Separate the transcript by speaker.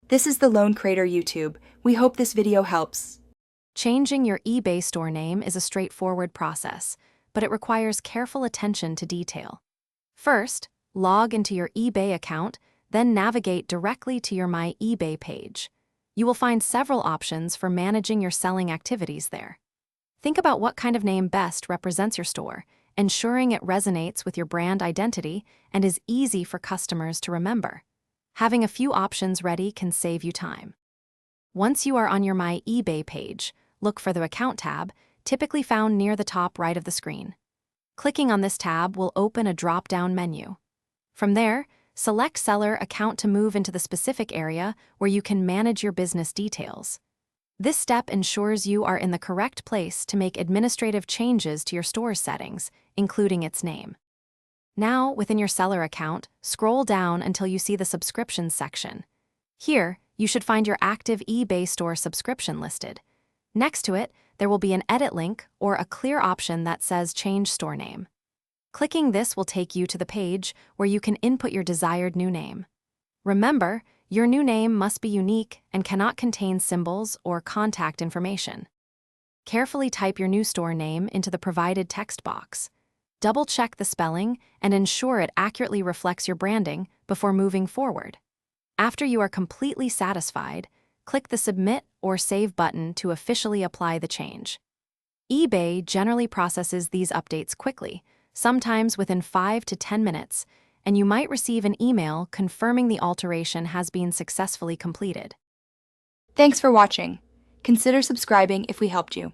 Speaker 1: This is the Lone Crater YouTube. We hope this video helps.
Speaker 2: Changing your eBay store name is a straightforward process, but it requires careful attention to detail. First, log into your eBay account, then navigate directly to your My eBay page. You will find several options for managing your selling activities there. Think about what kind of name best represents your store, ensuring it resonates with your brand identity and is easy for customers to remember. Having a few options ready can save you time. Once you are on your My eBay page, look for the Account tab, typically found near the top right of the screen. Clicking on this tab will open a drop-down menu. From there, select Seller Account to move into the specific area where you can manage your business details. This step ensures you are in the correct place to make administrative changes to your store's settings, including its name. Now, within your Seller account, scroll down until you see the Subscriptions section. Here, you should find your active eBay store subscription listed. Next to it, there will be an edit link or a clear option that says Change Store Name. Clicking this will take you to the page where you can input your desired new name. Remember, your new name must be unique and cannot contain symbols or contact information. Carefully type your new store name into the provided text box. Double-check the spelling and ensure it accurately reflects your branding before moving forward. After you are completely satisfied, click the Submit or Save button to officially apply the change. eBay generally processes these updates quickly, sometimes within 5 to 10 minutes, and you might receive an email confirming the alteration has been successfully completed.
Speaker 1: Thanks for watching. Consider subscribing if we helped you.